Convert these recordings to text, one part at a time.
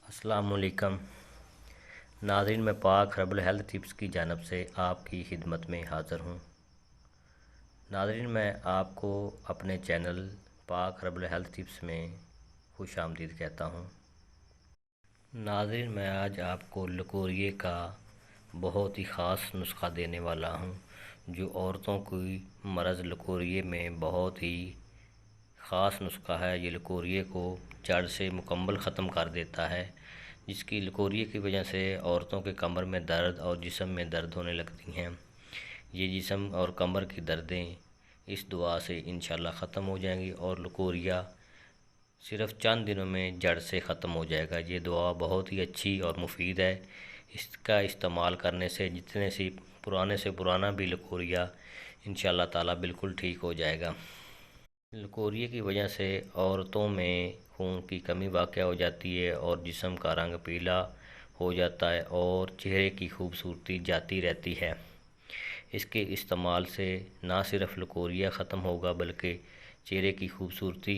السلام علیکم ناظرین، میں پاک ہربل ہیلتھ ٹپس کی جانب سے آپ کی خدمت میں حاضر ہوں۔ ناظرین، میں آپ کو اپنے چینل پاک ہربل ہیلتھ ٹپس میں خوش آمدید کہتا ہوں۔ ناظرین، میں آج آپ کو لکوریے کا بہت ہی خاص نسخہ دینے والا ہوں، جو عورتوں کی مرض لکوریے میں بہت ہی خاص نسخہ ہے۔ یہ لکوریے کو جڑ سے مکمل ختم کر دیتا ہے، جس کی لکوریے کی وجہ سے عورتوں کے کمر میں درد اور جسم میں درد ہونے لگتی ہیں۔ یہ جسم اور کمر کی دردیں اس دعا سے انشاءاللہ ختم ہو جائیں گی اور لکوریا صرف چند دنوں میں جڑ سے ختم ہو جائے گا۔ یہ دعا بہت ہی اچھی اور مفید ہے۔ اس کا استعمال کرنے سے جتنے سی پرانے سے پرانا بھی لکوریا انشاءاللہ تعالی بالکل ٹھیک ہو جائے گا۔ لکوریے کی وجہ سے عورتوں میں خون کی کمی واقع ہو جاتی ہے اور جسم کا رنگ پیلا ہو جاتا ہے اور چہرے کی خوبصورتی جاتی رہتی ہے۔ اس کے استعمال سے نہ صرف لکوریا ختم ہوگا بلکہ چہرے کی خوبصورتی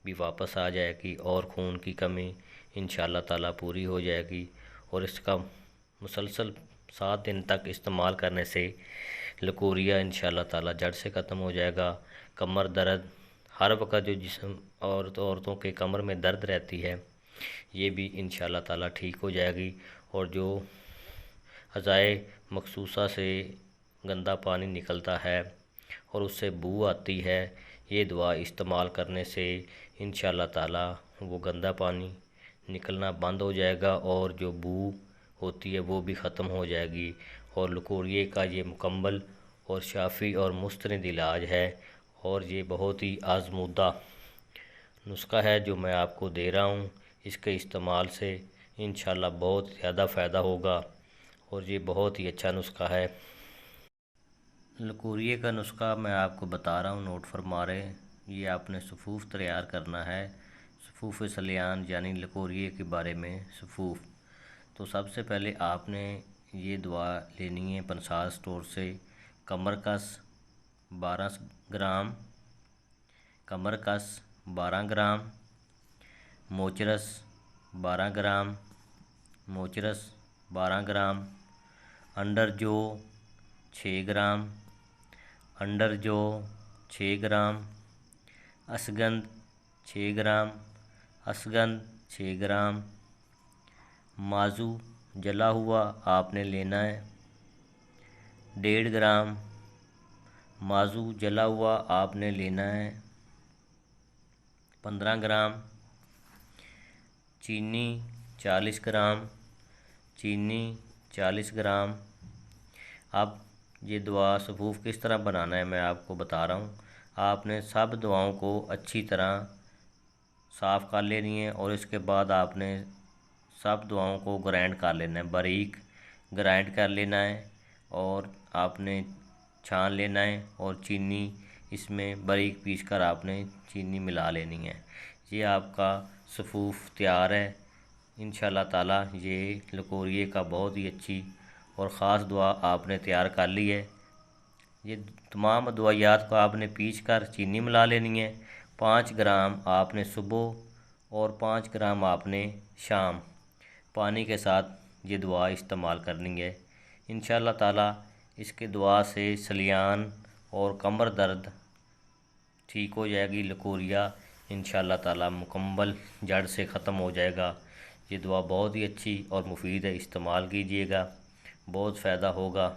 بھی واپس آ جائے گی اور خون کی کمی انشاءاللہ تعالی پوری ہو جائے گی۔ اور اس کا مسلسل 7 دن تک استعمال کرنے سے لکوریا انشاءاللہ تعالی جڑ سے ختم ہو جائے گا۔ کمر درد ہر وقت جو جسم اور عورتوں کے کمر میں درد رہتی ہے، یہ بھی انشاءاللہ تعالی ٹھیک ہو جائے گی۔ اور جو اعضائے مخصوصہ سے گندا پانی نکلتا ہے اور اس سے بو آتی ہے، یہ دعا استعمال کرنے سے انشاءاللہ تعالی وہ گندا پانی نکلنا بند ہو جائے گا اور جو بو ہوتی ہے وہ بھی ختم ہو جائے گی۔ اور لکوریے کا یہ مکمل اور شافی اور مستند علاج ہے اور یہ بہت ہی آزمودہ نسخہ ہے جو میں آپ کو دے رہا ہوں۔ اس کے استعمال سے انشاءاللہ بہت زیادہ فائدہ ہوگا اور یہ بہت ہی اچھا نسخہ ہے۔ لکوریے کا نسخہ میں آپ کو بتا رہا ہوں، نوٹ فرما رہے ہیں۔ یہ آپ نے صفوف تیار کرنا ہے، صفوف سلیان یعنی لکوریے کے بارے میں صفوف۔ تو سب سے پہلے آپ نے یہ دعا لینی ہے پنسار سٹور سے۔ کمر کس 12 گرام، کمر کس 12 گرام، موچرس 12 گرام، موچرس 12 گرام، انڈر جو 6 گرام، انڈر جو 6 گرام، اسگند 6 گرام، اسگند 6 گرام، مازو جلا ہوا آپ نے لینا ہے 1.5 گرام، مازو جلا ہوا آپ نے لینا ہے 15 گرام، چینی 40 گرام، چینی 40 گرام۔ اب یہ دعا صفوف کس طرح بنانا ہے میں آپ کو بتا رہا ہوں۔ آپ نے سب دعاؤں کو اچھی طرح صاف کر لینی ہے اور اس کے بعد آپ نے سب دعاؤں کو گرائنڈ کر لینا ہے، باریک گرائنڈ کر لینا ہے اور آپ نے چھان لینا ہے اور چینی اس میں باریک پیس کر آپ نے چینی ملا لینی ہے۔ یہ آپ کا صفوف تیار ہے۔ انشاءاللہ تعالی یہ لکوریے کا بہت ہی اچھی اور خاص دعا آپ نے تیار کر لی ہے۔ یہ تمام ادویات کو آپ نے پیس کر چینی ملا لینی ہے۔ 5 گرام آپ نے صبح اور 5 گرام آپ نے شام پانی کے ساتھ یہ دعا استعمال کرنی ہے۔ انشاءاللہ تعالی اس کے دعا سے سلیان اور کمر درد ٹھیک ہو جائے گی۔ لکوریا انشاءاللہ تعالی مکمل جڑ سے ختم ہو جائے گا۔ یہ دعا بہت ہی اچھی اور مفید ہے، استعمال کیجیے گا، بہت فائدہ ہوگا۔